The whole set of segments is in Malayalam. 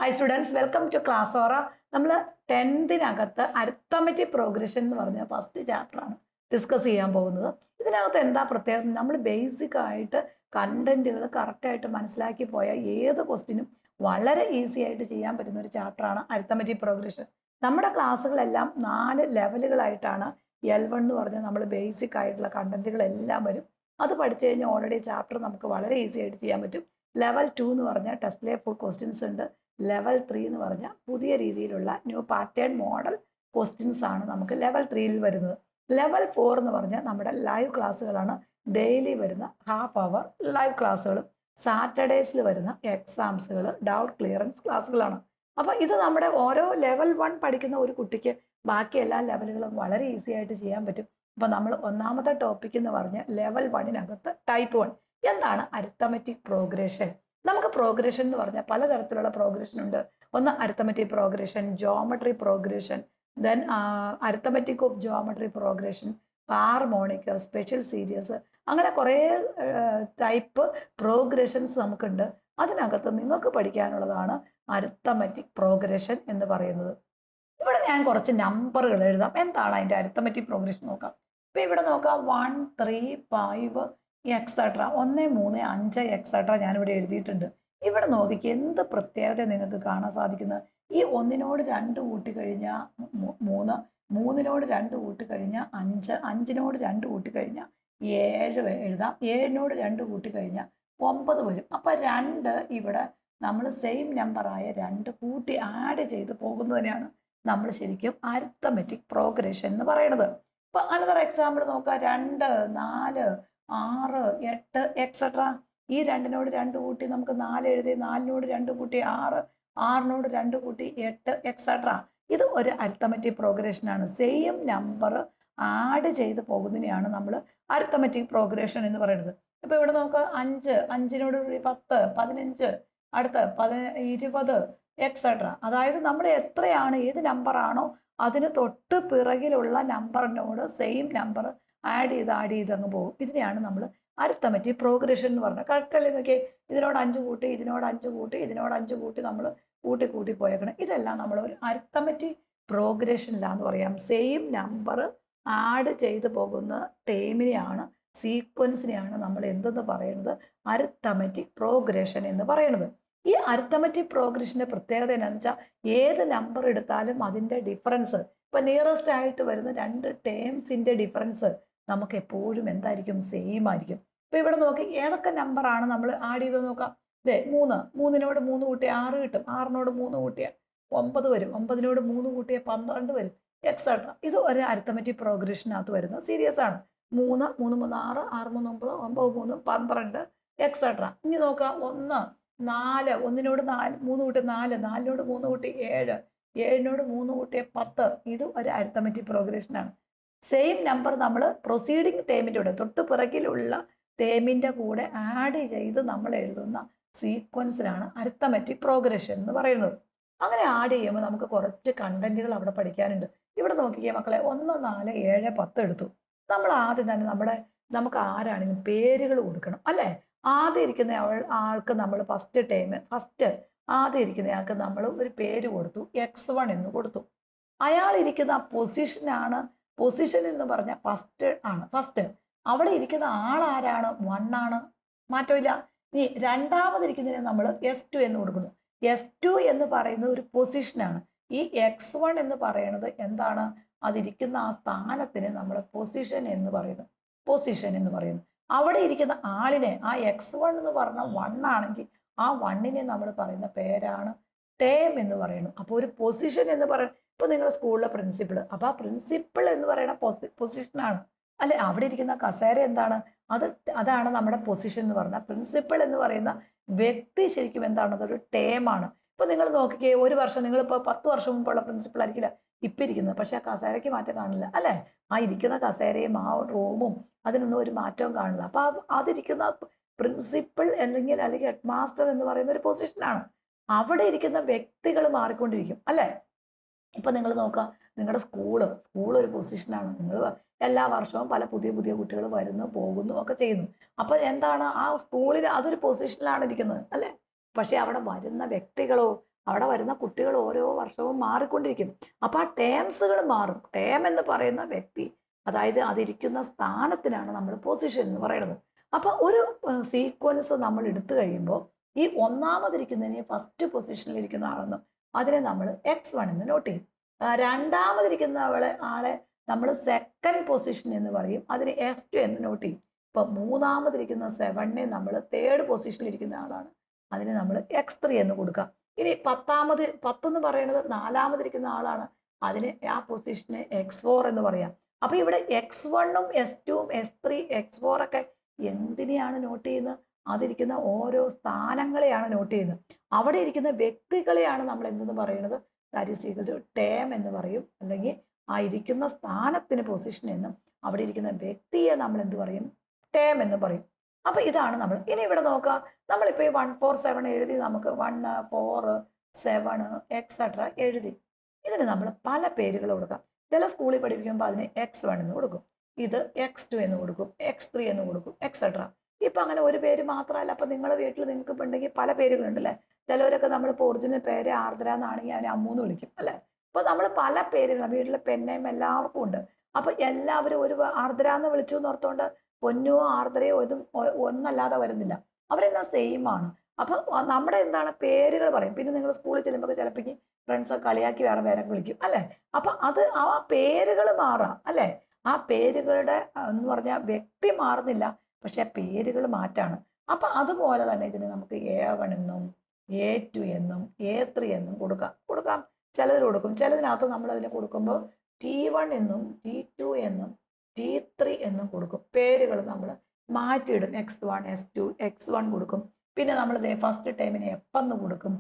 Hi students, welcome to class ഓറ. നമ്മൾ 10th അരിത്തമെറ്റിക് പ്രോഗ്രഷൻ എന്ന് പറഞ്ഞ ഫസ്റ്റ് ചാപ്റ്ററാണ് ഡിസ്കസ് ചെയ്യാൻ പോകുന്നത്. ഇതിനകത്ത് എന്താ പ്രത്യേകത? നമ്മൾ ബേസിക് ആയിട്ട് കണ്ടന്റുകൾ കറക്റ്റായിട്ട് മനസ്സിലാക്കി പോയാൽ ഏത് ക്വസ്റ്റിനും വളരെ ഈസി ആയിട്ട് ചെയ്യാൻ പറ്റുന്ന ഒരു ചാപ്റ്ററാണ് അരിത്തമെറ്റിക് പ്രോഗ്രഷൻ. നമ്മുടെ ക്ലാസ്സുകളെല്ലാം 4 ലെവലുകളായിട്ടാണ്. L1 എന്ന് പറഞ്ഞാൽ നമ്മൾ ബേസിക് ആയിട്ടുള്ള കണ്ടന്റുകളെല്ലാം വരും. അത് പഠിച്ചു കഴിഞ്ഞാൽ ഓൾറെഡി ചാപ്റ്റർ നമുക്ക് വളരെ ഈസി ആയിട്ട് ചെയ്യാൻ പറ്റും. ലെവൽ 2 എന്ന് പറഞ്ഞാൽ ടെസ്റ്റിലെ ഫുൾ ക്വസ്റ്റ്യൻസ് ഉണ്ട്. ലെവൽ 3 എന്ന് പറഞ്ഞാൽ പുതിയ രീതിയിലുള്ള ന്യൂ പാറ്റേൺ മോഡൽ ക്വസ്റ്റ്യൻസ് ആണ് നമുക്ക് ലെവൽ 3യിൽ വരുന്നത്. ലെവൽ 4 എന്ന് പറഞ്ഞാൽ നമ്മുടെ ലൈവ് ക്ലാസ്സുകളാണ്. ഡെയിലി വരുന്ന ഹാഫ് അവർ ലൈവ് ക്ലാസ്സുകളും സാറ്റർഡേസിൽ വരുന്ന എക്സാംസുകൾ, ഡൗട്ട് ക്ലിയറൻസ് ക്ലാസ്സുകളാണ്. അപ്പോൾ ഇത് നമ്മുടെ ഓരോ ലെവൽ 1 പഠിക്കുന്ന ഒരു കുട്ടിക്ക് ബാക്കി എല്ലാ ലെവലുകളും വളരെ ഈസി ആയിട്ട് ചെയ്യാൻ പറ്റും. അപ്പോൾ നമ്മൾ ഒന്നാമത്തെ ടോപ്പിക് എന്ന് പറഞ്ഞാൽ ലെവൽ 1 ടൈപ്പ് 1 എന്താണ് അരിത്തമെറ്റിക് പ്രോഗ്രഷൻ. നമുക്ക് പ്രോഗ്രഷൻ എന്ന് പറഞ്ഞാൽ പലതരത്തിലുള്ള പ്രോഗ്രഷൻ ഉണ്ട്. ഒന്ന് arithmetic progression, geometry progression, then arithmetic of geometry progression, harmonic, special series, അങ്ങനെ കുറേ ടൈപ്പ് പ്രോഗ്രഷൻസ് നമുക്കുണ്ട്. അതിനകത്ത് നിങ്ങൾക്ക് പഠിക്കാനുള്ളതാണ് അരിത്തമെറ്റിക് പ്രോഗ്രഷൻ എന്ന് പറയുന്നത്. ഇവിടെ ഞാൻ കുറച്ച് നമ്പറുകൾ എഴുതാം. എന്താണ് അതിൻ്റെ അരിത്തമെറ്റിക് പ്രോഗ്രഷൻ നോക്കാം. ഇപ്പം ഇവിടെ നോക്കാം 1, 3, 5 എക്സെട്ര 1, 3, 5 എക്സെട്ര ഞാനിവിടെ എഴുതിയിട്ടുണ്ട്. ഇവിടെ നോക്കിക്ക് എന്ത് പ്രത്യേകത നിങ്ങൾക്ക് കാണാൻ സാധിക്കുന്നത്. ഈ 1നോട് 2 കൂട്ടിക്കഴിഞ്ഞാൽ 3, 3നോട് 2 കൂട്ടിക്കഴിഞ്ഞാൽ 5, 5നോട് 2 കൂട്ടിക്കഴിഞ്ഞാൽ 7 എഴുതാം. 7നോട് 2 കൂട്ടിക്കഴിഞ്ഞാൽ 9 വരും. അപ്പം 2 ഇവിടെ നമ്മൾ സെയിം നമ്പറായ 2 കൂട്ടി ആഡ് ചെയ്ത് പോകുന്നതിനാണ് നമ്മൾ ശരിക്കും അരിത്തമെറ്റിക് പ്രോഗ്രഷൻ എന്ന് പറയുന്നത്. ഇപ്പം അനദർ എക്സാമ്പിൾ നോക്കാം. 2, 4, 6, 8 എക്സെട്ര. ഈ 2നോട് 2 കൂട്ടി നമുക്ക് 4 എഴുതി, 4നോട് 2 കൂട്ടി 6, 6നോട് 2 കൂട്ടി 8 എക്സെട്ര. ഇത് ഒരു അരിത്തമെറ്റിക് പ്രോഗ്രഷനാണ്. സെയിം നമ്പർ ആഡ് ചെയ്ത് പോകുന്നതിനെയാണ് നമ്മൾ അരിത്തമെറ്റിക് പ്രോഗ്രഷൻ എന്ന് പറയുന്നത്. ഇപ്പോൾ ഇവിടെ നോക്കുക 5, 5നോട് 10, 15, അടുത്ത 20 എക്സെട്ര. അതായത് നമ്മൾ എത്രയാണ്, ഏത് നമ്പറാണോ അതിന് തൊട്ട് പിറകിലുള്ള നമ്പറിനോട് സെയിം നമ്പർ ആഡ് ചെയ്ത് അങ്ങ് പോകും. ഇതിനെയാണ് നമ്മൾ അരിത്തമെറ്റിക് പ്രോഗ്രഷൻ എന്ന് പറഞ്ഞത്. കറക്റ്റല്ലേ? നോക്കിയേ, ഇതിനോട് 5 കൂട്ടി, ഇതിനോട് 5 കൂട്ടി, ഇതിനോട് 5 കൂട്ടി നമ്മൾ കൂട്ടി പോയേക്കണം. ഇതെല്ലാം നമ്മൾ ഒരു അരിത്തമെറ്റിക് പ്രോഗ്രഷനിലാന്ന് പറയാം. സെയിം നമ്പർ ആഡ് ചെയ്ത് പോകുന്ന ടേമിനെയാണ്, സീക്വൻസിനെയാണ് നമ്മൾ എന്തെന്ന് പറയുന്നത്, അരിത്തമെറ്റിക് പ്രോഗ്രഷൻ എന്ന് പറയുന്നത്. ഈ അരിത്തമെറ്റിക് പ്രോഗ്രഷൻ്റെ പ്രത്യേകത എന്താണെന്ന് വെച്ചാൽ ഏത് നമ്പർ എടുത്താലും അതിൻ്റെ ഡിഫറൻസ്, ഇപ്പം നിയറസ്റ്റ് ആയിട്ട് വരുന്ന 2 ടേംസിൻ്റെ ഡിഫറൻസ് നമുക്ക് എപ്പോഴും എന്തായിരിക്കും, സെയിം ആയിരിക്കും. ഇപ്പം ഇവിടെ നോക്കി ഏതൊക്കെ നമ്പറാണ് നമ്മൾ ആഡ് ചെയ്ത് നോക്കാം. 3, 3നോട് 3 കൂട്ടിയാൽ 6 കിട്ടും, 6നോട് 3 കൂട്ടിയാൽ 9 വരും, 9നോട് 3 കൂട്ടിയാൽ 12 വരും, എക്സെട്ര. ഇത് ഒരു അരിത്തമെറ്റിക് പ്രോഗ്രഷനകത്ത് വരുന്ന സീരീസ് ആണ്. 3, 3, 3, 6, 6, 3, 9, 9, 3, 12 എക്സെട്ര. ഇനി നോക്കാം 1, 4, 1നോട് 3 കൂട്ടി 4, 4നോട് 3 കൂട്ടി 7, 7നോട് 3 കൂട്ടിയ 10. ഇത് ഒരു അരിത്തമെറ്റിക് പ്രോഗ്രഷനാണ്. സെയിം നമ്പർ നമ്മൾ പ്രൊസീഡിങ് ടേമിൻ്റെ കൂടെ, തൊട്ട് പിറകിലുള്ള ടേമിൻ്റെ കൂടെ ആഡ് ചെയ്ത് നമ്മൾ എഴുതുന്ന സീക്വൻസിനാണ് അരിത്തമെറ്റിക് പ്രോഗ്രഷൻ എന്ന് പറയുന്നത്. അങ്ങനെ ആഡ് ചെയ്യുമ്പോൾ നമുക്ക് കുറച്ച് കണ്ടന്റുകൾ അവിടെ പഠിക്കാനുണ്ട്. ഇവിടെ നോക്കിക്കേ മക്കളെ, 1, 4, 7, 10 എടുത്തു. നമ്മൾ ആദ്യം തന്നെ നമുക്ക് ആരാണെങ്കിലും പേരുകൾ കൊടുക്കണം, അല്ലേ? ആദ്യം ഇരിക്കുന്ന ആൾക്ക് നമ്മൾ ആദ്യം ഇരിക്കുന്ന ആൾക്ക് നമ്മൾ ഒരു പേര് കൊടുത്തു, X1 എന്ന് കൊടുത്തു. അയാൾ ഇരിക്കുന്ന പൊസിഷൻ എന്ന് പറഞ്ഞാൽ ഫസ്റ്റ്. അവിടെ ഇരിക്കുന്ന ആൾ ആരാണ്? 1 ആണ്, മാറ്റമില്ല. ഇനി രണ്ടാമതിരിക്കുന്നതിന് നമ്മൾ S2 എന്ന് കൊടുക്കുന്നു. S2 എന്ന് പറയുന്നത് ഒരു പൊസിഷനാണ്. ഈ X1 എന്ന് പറയുന്നത് എന്താണ്? അതിരിക്കുന്ന ആ സ്ഥാനത്തിന് നമ്മൾ പൊസിഷൻ എന്ന് പറയുന്നു. അവിടെ ഇരിക്കുന്ന ആളിനെ, ആ X1 എന്ന് പറഞ്ഞ 1 ആണെങ്കിൽ ആ 1നെ നമ്മൾ പറയുന്ന പേരാണ് ടേം എന്ന് പറയുന്നു. അപ്പോൾ ഒരു പൊസിഷൻ എന്ന് പറയുന്നത്, ഇപ്പോൾ നിങ്ങൾ സ്കൂളിലെ പ്രിൻസിപ്പിൾ, അപ്പോൾ ആ പ്രിൻസിപ്പിൾ എന്ന് പറയുന്ന പൊസിഷനാണ്, അല്ലെ? അവിടെ ഇരിക്കുന്ന കസേര എന്താണ്? അതാണ് നമ്മുടെ പൊസിഷൻ എന്ന് പറഞ്ഞാൽ. പ്രിൻസിപ്പിൾ എന്ന് പറയുന്ന വ്യക്തി ശരിക്കും എന്താണ്? അതൊരു ടേമാണ്. ഇപ്പോൾ നിങ്ങൾ നോക്കിക്കേ, ഒരു വർഷം, നിങ്ങളിപ്പോൾ 10 വർഷം മുമ്പുള്ള പ്രിൻസിപ്പിൾ ആയിരിക്കില്ല ഇപ്പം ഇരിക്കുന്നത്, പക്ഷെ ആ കസേരയ്ക്ക് മാറ്റം കാണില്ല, അല്ലേ? ആ ഇരിക്കുന്ന കസേരയും ആ റൂമും അതിനൊന്നും ഒരു മാറ്റവും കാണില്ല. അപ്പോൾ അതിരിക്കുന്ന പ്രിൻസിപ്പിൾ അല്ലെങ്കിൽ ഹെഡ് മാസ്റ്റർ എന്ന് പറയുന്ന ഒരു പൊസിഷനാണ്. അവിടെ ഇരിക്കുന്ന വ്യക്തികൾ മാറിക്കൊണ്ടിരിക്കും, അല്ലേ? ഇപ്പം നിങ്ങൾ നോക്കുക, നിങ്ങളുടെ സ്കൂൾ ഒരു പൊസിഷനാണ്. നിങ്ങൾ എല്ലാ വർഷവും പല പുതിയ കുട്ടികൾ വരുന്നു, പോകുന്നു ഒക്കെ ചെയ്യുന്നു. അപ്പോൾ എന്താണ്, ആ സ്കൂളിൽ അതൊരു പൊസിഷനിലാണ് ഇരിക്കുന്നത്, അല്ലേ? പക്ഷെ അവിടെ വരുന്ന വ്യക്തികളോ, അവിടെ വരുന്ന കുട്ടികൾ ഓരോ വർഷവും മാറിക്കൊണ്ടിരിക്കും. അപ്പോൾ ആ ടേംസുകൾ മാറും. ടേം എന്ന് പറയുന്ന വ്യക്തി, അതായത് അതിരിക്കുന്ന സ്ഥാനത്തിനാണ് നമ്മൾ പൊസിഷൻ എന്ന് പറയുന്നത്. അപ്പോൾ ഒരു സീക്വൻസ് നമ്മൾ എടുത്തു കഴിയുമ്പോൾ ഈ ഒന്നാമതിരിക്കുന്നതിന് ഫസ്റ്റ് പൊസിഷനിലിരിക്കുന്ന ആളെന്നും അതിനെ നമ്മൾ X1 എന്ന് നോട്ട് ചെയ്യും. രണ്ടാമതിരിക്കുന്ന ആളെ നമ്മൾ സെക്കൻഡ് പൊസിഷൻ എന്ന് പറയും, അതിന് X2 എന്ന് നോട്ട് ചെയ്യും. ഇപ്പം മൂന്നാമതിരിക്കുന്ന 7നെ നമ്മൾ തേർഡ് പൊസിഷനിലിരിക്കുന്ന ആളാണ്, അതിന് നമ്മൾ X3 എന്ന് കൊടുക്കാം. ഇനി 10 എന്ന് പറയുന്നത് നാലാമതിരിക്കുന്ന ആളാണ്, അതിന് ആ പൊസിഷന് X4 എന്ന് പറയാം. അപ്പോൾ ഇവിടെ X1ഉം S2ഉം S3 X4 ഒക്കെ എന്തിനെയാണ് നോട്ട് ചെയ്യുന്നത്? അതിരിക്കുന്ന ഓരോ സ്ഥാനങ്ങളെയാണ് നോട്ട് ചെയ്യുന്നത്. അവിടെ ഇരിക്കുന്ന വ്യക്തികളെയാണ് നമ്മൾ എന്തെന്ന് പറയുന്നത്? That is equal to term എന്ന് പറയും, അല്ലെങ്കിൽ ആ ഇരിക്കുന്ന സ്ഥാനത്തിന് പൊസിഷൻ എന്നും അവിടെ ഇരിക്കുന്ന വ്യക്തിയെ നമ്മൾ എന്ത് പറയും? ടേം എന്ന് പറയും. അപ്പോൾ ഇതാണ് നമ്മൾ. ഇനി ഇവിടെ നോക്കുക, നമ്മളിപ്പോൾ ഈ 1 4 7 എഴുതി, നമുക്ക് 1 4 7 എക്സെട്ര എഴുതി. ഇതിന് നമ്മൾ പല പേരുകൾ കൊടുക്കാം. ചില സ്കൂളിൽ പഠിപ്പിക്കുമ്പോൾ അതിന് X1 എന്ന് കൊടുക്കും, ഇത് X2 എന്ന് കൊടുക്കും, X3 എന്ന് കൊടുക്കും, എക്സെട്ര. ഇപ്പം അങ്ങനെ ഒരു പേര് മാത്രമല്ല. അപ്പം നിങ്ങളുടെ വീട്ടിൽ നിങ്ങൾക്ക് ഇപ്പം ഉണ്ടെങ്കിൽ പല പേരുകളുണ്ടല്ലേ. ചിലവരൊക്കെ നമ്മളിപ്പോൾ ഒറിജിനൽ പേര് ആർദ്ര എന്നാണെങ്കിൽ അവനെ അമ്മൂന്ന് വിളിക്കും അല്ലേ. അപ്പോൾ നമ്മൾ പല പേരുകളും വീട്ടിലെ പെന്നയും എല്ലാവർക്കും ഉണ്ട്. അപ്പോൾ എല്ലാവരും ഒരു ആർദ്ര എന്ന് വിളിച്ചു എന്ന് ഓർത്തുകൊണ്ട് പൊന്നോ ആർദ്രയോ ഒന്നല്ലാതെ വരുന്നില്ല, അവരെല്ലാം സെയിം ആണ്. അപ്പോൾ നമ്മുടെ എന്താണ് പേരുകൾ പറയും. പിന്നെ നിങ്ങൾ സ്കൂളിൽ ചെല്ലുമ്പോൾ ചിലപ്പോൾ ഫ്രണ്ട്സൊക്കെ കളിയാക്കി വേറെ പേരെ വിളിക്കും അല്ലേ. അപ്പം അത് ആ പേരുകൾ മാറാം അല്ലേ. ആ പേരുകളുടെ എന്ന് പറഞ്ഞാൽ വ്യക്തി മാറുന്നില്ല, പക്ഷെ പേരുകൾ മാറ്റാണ്. അപ്പം അതുപോലെ തന്നെ ഇതിന് നമുക്ക് A1 എന്നും A2 എന്നും A3 എന്നും കൊടുക്കാം. ചിലതിൽ കൊടുക്കും, ചിലതിനകത്ത് നമ്മൾ അതിന് കൊടുക്കുമ്പോൾ T1 എന്നും T2 എന്നും T3 എന്നും കൊടുക്കും. പേരുകൾ നമ്മൾ മാറ്റിയിടും. X1 S2 X1 കൊടുക്കും. പിന്നെ നമ്മൾ ഫസ്റ്റ് ടൈമിന് F എന്ന് കൊടുക്കും,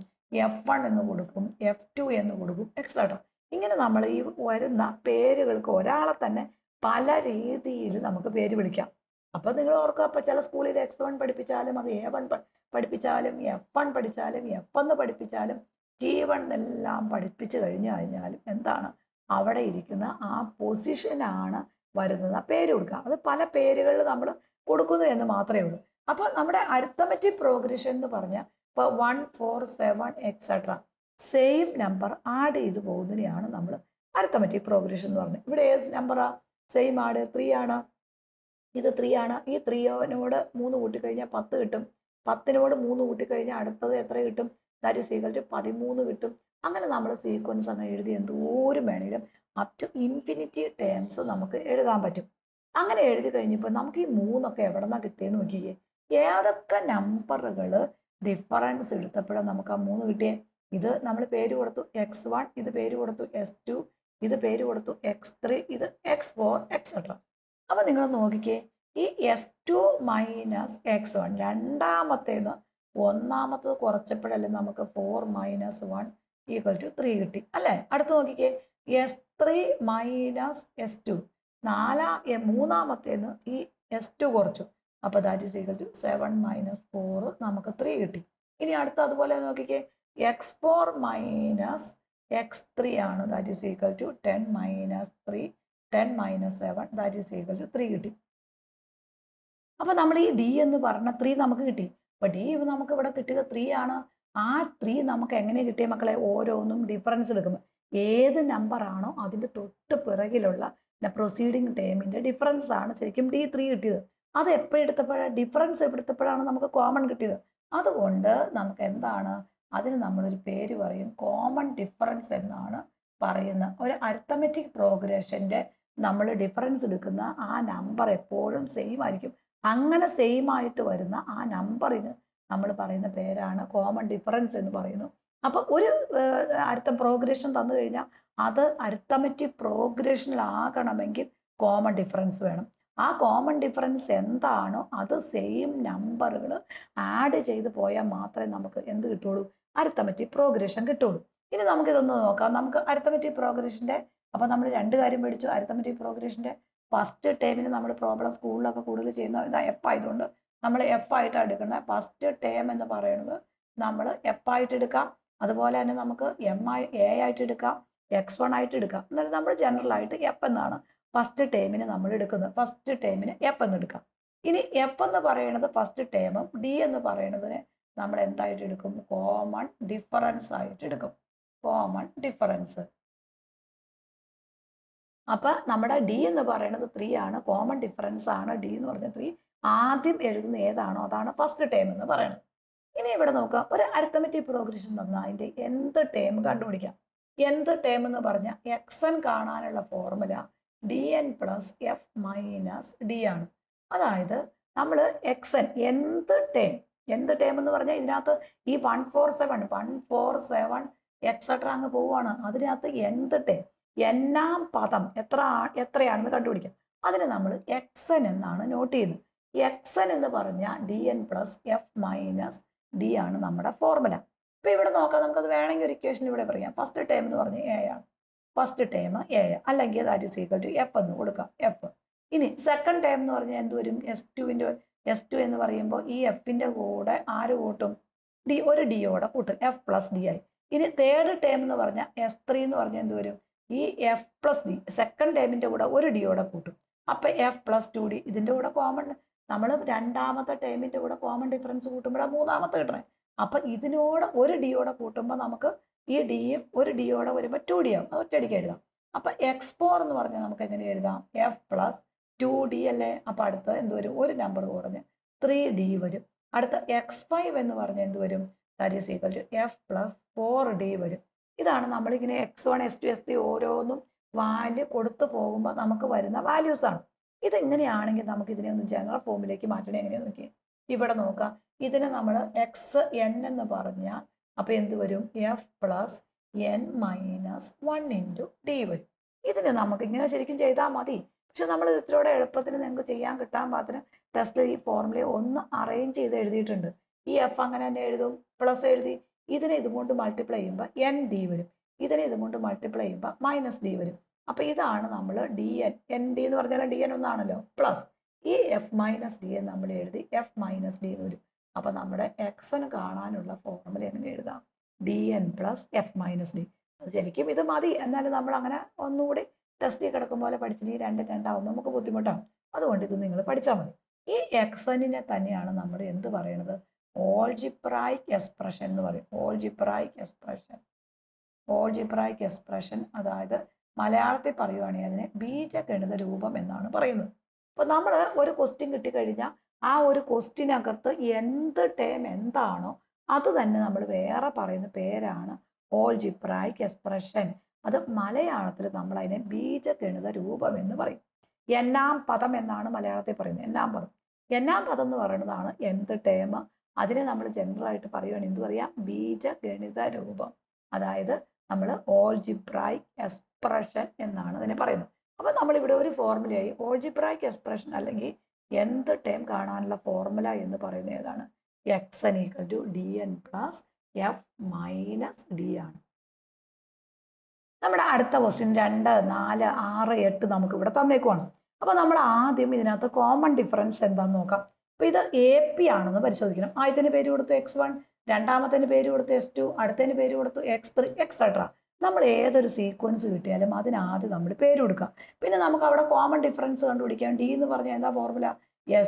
F1 എന്ന് കൊടുക്കും, F2 എന്ന് കൊടുക്കും, എക്സെട്ര. ഇങ്ങനെ നമ്മൾ ഈ വരുന്ന പേരുകൾക്ക് ഒരാളെ തന്നെ പല രീതിയിൽ നമുക്ക് പേര് വിളിക്കാം. അപ്പോൾ നിങ്ങൾ ഓർക്കുക, അപ്പോൾ ചില സ്കൂളിൽ X1 പഠിപ്പിച്ചാലും അത് A1 പഠിപ്പിച്ചാലും F1 പഠിച്ചാലും F1 പഠിപ്പിച്ചാലും T1 എല്ലാം പഠിപ്പിച്ചു കഴിഞ്ഞാലും എന്താണ് അവിടെ ഇരിക്കുന്ന ആ പൊസിഷനാണ് വരുന്നത്. ആ പേര് കൊടുക്കുക. അത് പല പേരുകളിൽ നമ്മൾ കൊടുക്കുന്നു എന്ന് മാത്രമേ ഉള്ളൂ. അപ്പോൾ നമ്മുടെ അരിത്തമെറ്റിക് പ്രോഗ്രഷൻ എന്ന് പറഞ്ഞാൽ ഇപ്പോൾ 1 4 7 എക്സെട്ര സെയിം നമ്പർ ആഡ് ചെയ്ത് പോകുന്നതിനെയാണ് നമ്മൾ അരിത്തമെറ്റിക് പ്രോഗ്രഷൻ എന്ന് പറഞ്ഞത്. ഇവിടെ ഏത് നമ്പറാ സെയിം ആഡ്? 3 ആണ്. ഇത് 3 ആണ്. ഈ 3നോട് 3 കൂട്ടിക്കഴിഞ്ഞാൽ 10 കിട്ടും. 10നോട് 3 കൂട്ടിക്കഴിഞ്ഞാൽ അടുത്തത് എത്ര കിട്ടും? ദാറ്റ് ഈസ് ഈക്വൽ ടു 13 കിട്ടും. അങ്ങനെ നമ്മൾ സീക്വൻസ് അങ്ങ് എഴുതി എന്തോരം വേണമെങ്കിലും അപ് ടു ഇൻഫിനിറ്റി ടേംസ് നമുക്ക് എഴുതാൻ പറ്റും. അങ്ങനെ എഴുതി കഴിഞ്ഞപ്പോൾ നമുക്ക് ഈ 3 എവിടെ നിന്നാണ് കിട്ടിയെന്ന് നോക്കിയേ. ഏതൊക്കെ നമ്പറുകൾ ഡിഫറൻസ് എടുത്തപ്പോഴാണ് നമുക്ക് ആ 3 കിട്ടിയേ? ഇത് നമ്മൾ പേര് കൊടുത്തു X1, ഇത് പേര് കൊടുത്തു S2, ഇത് പേര് കൊടുത്തു X3, ഇത് X4 എക്സെട്ര. അപ്പോൾ നിങ്ങൾ നോക്കിക്കേ, ഈ S2 മൈനസ് X1 രണ്ടാമത്തേന്ന് ഒന്നാമത്തത് കുറച്ചപ്പോഴല്ലേ നമുക്ക് 4 മൈനസ് 1 ഈക്വൽ ടു 3 കിട്ടി അല്ലേ. അടുത്ത് നോക്കിക്കേ, S3 മൈനസ് S2 മൂന്നാമത്തേന്ന് ഈ S2 കുറച്ചു, അപ്പോൾ that is equal to 7 minus 4 നമുക്ക് 3 കിട്ടി. ഇനി അടുത്ത അതുപോലെ നോക്കിക്കേ, X4 മൈനസ് X3 ആണ്, that is equal to 10 minus 3 10 minus 7 that is equal to 3 കിട്ടി. അപ്പോൾ നമ്മൾ ഈ D എന്ന് പറഞ്ഞ 3 നമുക്ക് കിട്ടി. അപ്പോൾ D നമുക്ക് ഇവിടെ കിട്ടിയത് 3 ആണ്. ആ 3 നമുക്ക് എങ്ങനെ കിട്ടിയ മക്കളെ? ഓരോന്നും ഡിഫറൻസ് എടുക്കുമ്പോൾ ഏത് നമ്പറാണോ അതിൻ്റെ തൊട്ട് പിറകിലുള്ള പ്രൊസീഡിങ് ടേമിൻ്റെ ഡിഫറൻസ് ആണ് ശരിക്കും D3 കിട്ടിയത്. അത് എപ്പോഴെടുത്തപ്പോഴാണ് ഡിഫറൻസ് എടുത്തപ്പോഴാണ് നമുക്ക് കോമൺ കിട്ടിയത്. അതുകൊണ്ട് നമുക്ക് എന്താണ് അതിന് നമ്മളൊരു പേര് പറയും, കോമൺ ഡിഫറൻസ് എന്നാണ് പറയുന്നത്. ഒരു അരിത്തമെറ്റിക് പ്രോഗ്രഷൻ്റെ നമ്മൾ ഡിഫറൻസ് എടുക്കുന്ന ആ നമ്പർ എപ്പോഴും സെയിം ആയിരിക്കും. അങ്ങനെ സെയിം ആയിട്ട് വരുന്ന ആ നമ്പറിന് നമ്മൾ പറയുന്ന പേരാണ് കോമൺ ഡിഫറൻസ് എന്ന് പറയുന്നു. അപ്പോൾ ഒരു പ്രോഗ്രഷൻ തന്നു കഴിഞ്ഞാൽ അത് അരിത്തമെറ്റിക് പ്രോഗ്രഷനിലാകണമെങ്കിൽ കോമൺ ഡിഫറൻസ് വേണം. ആ കോമൺ ഡിഫറൻസ് എന്താണോ അത് സെയിം നമ്പറുകൾ ആഡ് ചെയ്ത് പോയാൽ മാത്രമേ നമുക്ക് എന്ത് കിട്ടുള്ളൂ? അരിത്തമെറ്റിക് പ്രോഗ്രഷൻ കിട്ടുള്ളൂ. ഇനി നമുക്കിതൊന്ന് നോക്കാം. നമുക്ക് അരിത്തമെറ്റിക് പ്രോഗ്രഷൻ്റെ അപ്പോൾ നമ്മൾ 2 കാര്യം പഠിച്ചു. അരിത്തമെറ്റിക് പ്രോഗ്രഷൻ്റെ ഫസ്റ്റ് ടേമിന് നമ്മൾ പ്രോബ്ലം സ്കൂളിലൊക്കെ കൂടുതൽ ചെയ്യുന്ന ഇതാ F ആയതുകൊണ്ട് നമ്മൾ F ആയിട്ടാണ് എടുക്കുന്നത്. ഫസ്റ്റ് ടേം എന്ന് പറയുന്നത് നമ്മൾ F ആയിട്ട് എടുക്കാം. അതുപോലെ തന്നെ നമുക്ക് A ആയിട്ട് എടുക്കാം, X1 ആയിട്ട് എടുക്കാം. എന്നാലും നമ്മൾ ജനറലായിട്ട് F എന്നാണ് ഫസ്റ്റ് ടേമിന് നമ്മൾ എടുക്കുന്നത്. ഫസ്റ്റ് ടേമിന് F എന്ന് എടുക്കാം. ഇനി F എന്ന് പറയുന്നത് ഫസ്റ്റ് ടേമും D എന്ന് പറയുന്നതിന് നമ്മൾ എന്തായിട്ട് എടുക്കും? കോമൺ ഡിഫറൻസ് ആയിട്ട് എടുക്കും. Common difference. അപ്പം നമ്മുടെ ഡി എന്ന് പറയുന്നത് 3 ആണ്. കോമൺ ഡിഫറൻസ് ആണ് ഡി എന്ന് പറഞ്ഞ 3. ആദ്യം എഴുതുന്ന ഏതാണോ അതാണ് ഫസ്റ്റ് ടേം എന്ന് പറയുന്നത്. ഇനി ഇവിടെ നോക്കാം, ഒരു അരിത്തമെറ്റിക് പ്രോഗ്രഷൻ തന്നാൽ അതിൻ്റെ എന്ത് ടേം കണ്ടുപിടിക്കാം. എന്ത് ടേം എന്ന് പറഞ്ഞാൽ എക്സൻ കാണാനുള്ള formula dn plus F minus D ആണ്. അതായത് നമ്മൾ എക്സൻ എന്ത് ടേം എന്ന് പറഞ്ഞാൽ ഇതിനകത്ത് ഈ 147 എക്സെട്ര അങ്ങ് പോവുകയാണ്. അതിനകത്ത് എന്ത് ടേം, എന്നാം പദം എത്രയാണെന്ന് കണ്ടുപിടിക്കാം. അതിന് നമ്മൾ എക്സൻ എന്നാണ് നോട്ട് ചെയ്യുന്നത്. എക്സൻ എന്ന് പറഞ്ഞാൽ dn plus F minus D ആണ് നമ്മുടെ ഫോർമുല. ഇപ്പം ഇവിടെ നോക്കാം, നമുക്കത് വേണമെങ്കിൽ ഒരു ഇക്വേഷൻ ഇവിടെ പറയാം. ഫസ്റ്റ് ടേം എന്ന് പറഞ്ഞാൽ എ ആണ്. ഫസ്റ്റ് ടേം എ, അല്ലെങ്കിൽ that is equal to F എന്ന് കൊടുക്കാം, എഫ്. ഇനി സെക്കൻഡ് ടേം എന്ന് പറഞ്ഞാൽ എന്ത് വരും? S2 എന്ന് പറയുമ്പോൾ ഈ എഫിൻ്റെ കൂടെ ആര് കൂട്ടും? ഒരു ഡിയോടെ കൂട്ടും, എഫ് പ്ലസ് ഡി ആയി. ഇനി തേർഡ് ടേം എന്ന് പറഞ്ഞാൽ S3 എന്ന് പറഞ്ഞാൽ എന്ത് വരും? ഈ എഫ് പ്ലസ് ഡി സെക്കൻഡ് ടേമിൻ്റെ കൂടെ ഒരു ഡിയോടെ കൂട്ടും. അപ്പം എഫ് പ്ലസ് 2D ഇതിൻ്റെ കൂടെ കോമൺ, നമ്മൾ രണ്ടാമത്തെ ടേമിൻ്റെ കൂടെ കോമൺ ഡിഫറൻസ് കൂട്ടുമ്പോഴാണ് മൂന്നാമത്തെ കിട്ടണേ. അപ്പം ഇതിനോട് ഒരു ഡിയോടെ കൂട്ടുമ്പോൾ നമുക്ക് ഈ ഡിയും ഒരു ഡിയോടെ വരുമ്പോൾ 2D ആവും. അത് ഒറ്റയടിക്ക് എഴുതാം. അപ്പം x4 എന്ന് പറഞ്ഞാൽ നമുക്ക് എങ്ങനെ എഴുതാം? എഫ് പ്ലസ് 2D അല്ലേ. അപ്പം അടുത്ത് എന്ത് വരും? ഒരു നമ്പർ കുറഞ്ഞ് 3D വരും. അടുത്ത x5 എന്ന് പറഞ്ഞാൽ എന്ത് വരും? That is equal to F plus 4D വരും. ഇതാണ് നമ്മളിങ്ങനെ x1 x2 x3 ഓരോന്നും വാല്യൂ കൊടുത്തു പോകുമ്പോൾ നമുക്ക് വരുന്ന വാല്യൂസാണ്. ഇതെങ്ങനെയാണെങ്കിൽ നമുക്ക് ഇതിനെ ഒന്ന് ജനറൽ ഫോമിലേക്ക് മാറ്റണേ എങ്ങനെയാന്ന് നോക്കി. ഇവിടെ നോക്കാം, ഇതിനെ നമ്മൾ xn എന്ന് പറഞ്ഞാൽ അപ്പോൾ എന്ത് വരും? F plus n minus 1 into D വരും. ഇതിന് നമുക്ക് ഇങ്ങനെ ശരിക്കും ചെയ്താൽ മതി. പക്ഷെ നമ്മൾ ഇത്രയോടെ എളുപ്പത്തിന് നിങ്ങൾക്ക് ചെയ്യാൻ കിട്ടാൻ പാകത്തിന് ടെസ്റ്റിൽ ഈ ഫോർമുല ഒന്ന് അറേഞ്ച് ചെയ്ത് എഴുതിയിട്ടുണ്ട്. ഈ എഫ് അങ്ങനെ തന്നെ എഴുതും, പ്ലസ് എഴുതി. ഇതിനെ ഇതും കൊണ്ട് മൾട്ടിപ്ലൈ ചെയ്യുമ്പോൾ എൻ ഡി വരും. ഇതിനെ ഇതും കൊണ്ട് മൾട്ടിപ്ലൈ ചെയ്യുമ്പോൾ മൈനസ് ഡി വരും. അപ്പോൾ ഇതാണ് നമ്മൾ എൻ ഡി എന്ന് പറഞ്ഞാൽ DN ഒന്നാണല്ലോ, പ്ലസ് ഈ എഫ് മൈനസ് ഡി എന്ന് നമ്മൾ എഴുതി എഫ് മൈനസ് ഡി എന്ന് വരും. അപ്പോൾ നമ്മുടെ എക്സിന് കാണാനുള്ള ഫോർമുല എങ്ങനെ എഴുതാം? DN plus F minus D. അത് ശരിക്കും ഇത് മതി. എന്നാലും നമ്മൾ അങ്ങനെ ഒന്നുകൂടി ടെസ്റ്റ് കിടക്കും പോലെ പഠിച്ചിട്ട് ഈ രണ്ടാവും നമുക്ക് ബുദ്ധിമുട്ടാവും. അതുകൊണ്ട് ഇത് നിങ്ങൾ പഠിച്ചാൽ മതി. ഈ എക്സനിനെ തന്നെയാണ് നമ്മൾ എന്ത് പറയണത്? ഓൾജിബ്രായിക് എക്സ്പ്രഷൻ എന്ന് പറയും. ഓൾജിബ്രായിക് എക്സ്പ്രഷൻ അതായത് മലയാളത്തിൽ പറയുവാണെങ്കിൽ അതിനെ ബീജഗണിത രൂപം എന്നാണ് പറയുന്നത്. അപ്പോൾ നമ്മൾ ഒരു ക്വസ്റ്റ്യൻ കിട്ടിക്കഴിഞ്ഞാൽ ആ ഒരു ക്വസ്റ്റ്യനകത്ത് എന്ത് ടേം എന്താണോ അത് തന്നെ നമ്മൾ വേറെ പറയുന്ന പേരാണ് ഓൾജിബ്രായിക് എക്സ്പ്രഷൻ. അത് മലയാളത്തിൽ നമ്മൾ അതിനെ ബീജഗണിത രൂപം എന്ന് പറയും. എന്നാം പദം എന്നാണ് മലയാളത്തിൽ പറയുന്നത്. എന്നാം പദം എന്ന് പറയുന്നതാണ് എന്ത് ടേം. അതിനെ നമ്മൾ ജനറലായിട്ട് പറയുകയാണ് എന്ത് പറയാം? ബീജഗണിത രൂപം. അതായത് നമ്മൾ ഓൾജിബ്രായിക് എക്സ്പ്രഷൻ എന്നാണ് അതിനെ പറയുന്നത്. അപ്പം നമ്മളിവിടെ ഒരു ഫോർമുലയായി ഓൾജിബ്രായിക് എക്സ്പ്രഷൻ അല്ലെങ്കിൽ എന്ത് ടേം കാണാനുള്ള ഫോർമുല എന്ന് പറയുന്നത് ഏതാണ്? X N equal to DN plus F minus D ആണ്. നമ്മുടെ അടുത്ത ക്വസ്റ്റ്യൻ 2, 4, 6, 8 നമുക്ക് ഇവിടെ തന്നേക്കുവാണ്. അപ്പോൾ നമ്മൾ ആദ്യം ഇതിനകത്ത് കോമൺ ഡിഫറൻസ് എന്താണെന്ന് നോക്കാം. അപ്പോൾ ഇത് AP ആണെന്ന് പരിശോധിക്കണം. ആദ്യത്തിന് പേര് കൊടുത്തു x1, രണ്ടാമത്തിന് പേര് കൊടുത്തു S2, അടുത്തതിന് പേര് കൊടുത്തു x3 എക്സെട്ര. നമ്മൾ ഏതൊരു സീക്വൻസ് കിട്ടിയാലും അതിനാദ്യം നമ്മൾ പേര് കൊടുക്കുക. പിന്നെ നമുക്ക് അവിടെ കോമൺ ഡിഫറൻസ് കണ്ടുപിടിക്കാൻ D എന്ന് പറഞ്ഞാൽ എന്താ ഫോർമുല?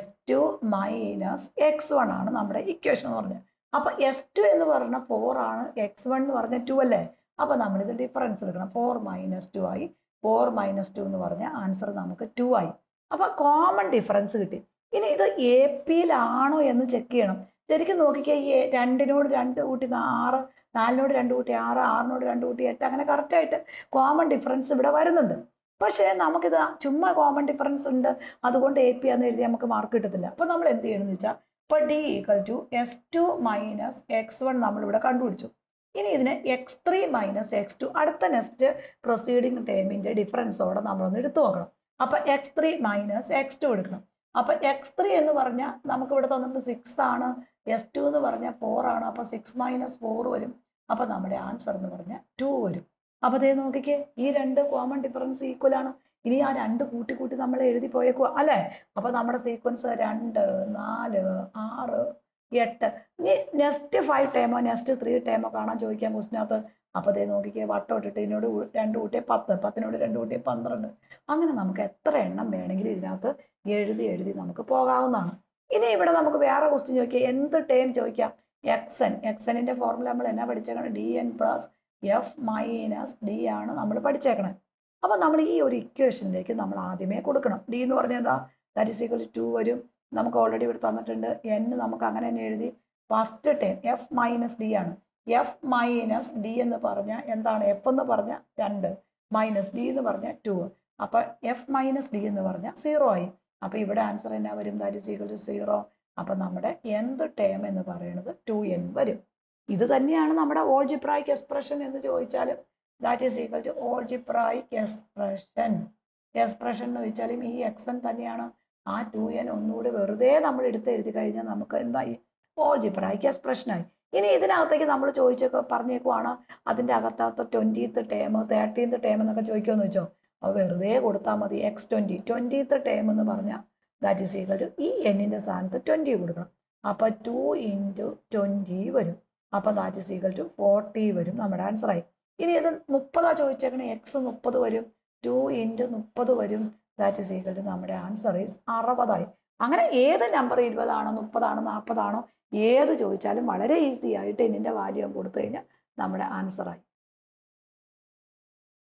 S2 മൈനസ് x1 ആണ് നമ്മുടെ ഇക്വേഷൻ എന്ന് പറഞ്ഞത്. അപ്പോൾ S2 എന്ന് പറഞ്ഞാൽ 4 ആണ്, x1 എന്ന് പറഞ്ഞാൽ 2 അല്ലേ. അപ്പോൾ നമ്മളിത് ഡിഫറൻസ് എടുക്കണം. 4 മൈനസ് 2 ആയി. 4 മൈനസ് 2 എന്ന് പറഞ്ഞാൽ ആൻസർ നമുക്ക് 2 ആയി. അപ്പോൾ കോമൺ ഡിഫറൻസ് കിട്ടി. ഇനി ഇത് APയിലാണോ എന്ന് ചെക്ക് ചെയ്യണം. ശരിക്കും നോക്കിക്കുക, ഈ 2നോട് 2 കൂട്ടി 6, 4നോട് 2 കൂട്ടി 6, 6നോട് 2 കൂട്ടി 8 അങ്ങനെ കറക്റ്റായിട്ട് കോമൺ ഡിഫറൻസ് ഇവിടെ വരുന്നുണ്ട്. പക്ഷേ നമുക്കിത് ചുമ്മാ കോമൺ ഡിഫറൻസ് ഉണ്ട് അതുകൊണ്ട് AP എന്ന് എഴുതി നമുക്ക് മാർക്ക് കിട്ടത്തില്ല. അപ്പോൾ നമ്മൾ എന്ത് ചെയ്യണമെന്ന് വെച്ചാൽ ഇപ്പോൾ D equal to S2 minus x1 നമ്മളിവിടെ കണ്ടുപിടിച്ചു. ഇനി ഇതിന് x3 മൈനസ് x2 അടുത്ത നെക്സ്റ്റ് പ്രൊസീഡിങ് ടേമിൻ്റെ ഡിഫറൻസോടെ നമ്മളൊന്ന് എടുത്തു നോക്കണം. അപ്പോൾ x3 മൈനസ് x2 എടുക്കണം. അപ്പോൾ x3 എന്ന് പറഞ്ഞാൽ നമുക്കിവിടെ തന്നിട്ട് 6 ആണ്, S2 എന്ന് പറഞ്ഞാൽ 4 ആണ്. അപ്പോൾ 6 മൈനസ് 4 വരും. അപ്പോൾ നമ്മുടെ ആൻസർ എന്ന് പറഞ്ഞാൽ 2 വരും. അപ്പോൾ അതേ നോക്കിക്കേ, ഈ 2 കോമൺ ഡിഫറൻസ് ഈക്വൽ ആണ്. ഇനി ആ 2 കൂട്ടി നമ്മൾ എഴുതി പോയേക്കുക അല്ലേ. അപ്പോൾ നമ്മുടെ സീക്വൻസ് 2, 4, 6, 8. ഇനി നെക്സ്റ്റ് 5 ടേമോ നെക്സ്റ്റ് 3 ടേമോ കാണാൻ ചോദിക്കാം ക്വസ്റ്റിനകത്ത്. അപ്പോൾ അതേ നോക്കിക്കേ, വട്ടം ഇട്ടിട്ട് ഇതിനോട് 2 കൂട്ടിയാൽ 10, 10നോട് 2 കൂട്ടിയാൽ 12. അങ്ങനെ നമുക്ക് എത്ര എണ്ണം വേണമെങ്കിലും ഇതിനകത്ത് എഴുതി നമുക്ക് പോകാവുന്നതാണ്. ഇനി ഇവിടെ നമുക്ക് വേറെ ക്വസ്റ്റ്യൻ ചോദിക്കാം. എന്ത് ടേം ചോദിക്കാം? എക്സനിൻ്റെ ഫോർമുല നമ്മൾ എന്നാ പഠിച്ചേക്കണം, D N plus F minus D ആണ് നമ്മൾ പഠിച്ചേക്കണം. അപ്പോൾ നമ്മൾ ഈ ഒരു ഇക്വേഷനിലേക്ക് നമ്മൾ ആദ്യമേ കൊടുക്കണം. ഡി എന്ന് പറഞ്ഞാൽ എന്താ, ദാറ്റ് ഈസ് ഈക്വൽ ടു 2 വരും. നമുക്ക് ഓൾറെഡി ഇവിടെ തന്നിട്ടുണ്ട്. എൻ നമുക്ക് അങ്ങനെ തന്നെ എഴുതി. First term F minus D ആണ്. എഫ് മൈനസ് ഡി എന്ന് പറഞ്ഞാൽ എന്താണ്, എഫ് എന്ന് പറഞ്ഞാൽ 2 മൈനസ് ഡി എന്ന് പറഞ്ഞാൽ 2. അപ്പോൾ എഫ് മൈനസ് ഡി എന്ന് പറഞ്ഞാൽ 0 ആയി. അപ്പോൾ ഇവിടെ ആൻസർ എന്നാ വരും, ദാറ്റ് ഈസ് ഈക്വൽ ടു 0. അപ്പോൾ നമ്മുടെ nth ടേം എന്ന് പറയുന്നത് 2n വരും. ഇത് തന്നെയാണ് നമ്മുടെ ഓൾജിബ്രായിക് എക്സ്പ്രഷൻ എന്ന് ചോദിച്ചാലും that is equal to algebraic expression. Expression എന്ന് വെച്ചാലും ഈ എക്സൻ തന്നെയാണ്. ആ 2n ഒന്നുകൂടി വെറുതെ നമ്മൾ എഴുതി കഴിഞ്ഞാൽ നമുക്ക് എന്തായി, ഓൾജിബ്രായിക് എക്സ്പ്രഷനായി. ഇനി ഇതിനകത്തേക്ക് നമ്മൾ പറഞ്ഞേക്കുവാണ് അതിൻ്റെ അകത്തകത്ത് 20th ടേം 30th ടേം എന്നൊക്കെ ചോദിക്കുമെന്ന് വെച്ചോ. അപ്പോൾ വെറുതെ കൊടുത്താൽ മതി. x20th ടേം എന്ന് പറഞ്ഞാൽ ദാറ്റ് ഈസ് ഈക്വൽ ടു ഈ എന്നിൻ്റെ സ്ഥാനത്ത് 20 കൊടുക്കണം. അപ്പോൾ 2 × 20 വരും. അപ്പോൾ ദാറ്റ് ഈസ് ഈക്വൽ ടു 40 വരും. നമ്മുടെ ആൻസറായി. ഇനി ഇത് 30 ചോദിച്ചേക്കണേ, x 30 വരും. 2 × 30 വരും. ദാറ്റ് ഈസ് ഈക്വൽ ടു നമ്മുടെ ആൻസർ ഈസ് 60 ആയി. അങ്ങനെ ഏത് നമ്പർ 20 ആണോ 30 ആണോ 40 ആണോ ഏത് ചോദിച്ചാലും വളരെ ഈസി ആയിട്ട് എന്നിൻ്റെ വാല്യൂ കൊടുത്തു കഴിഞ്ഞാൽ നമ്മുടെ ആൻസറായി.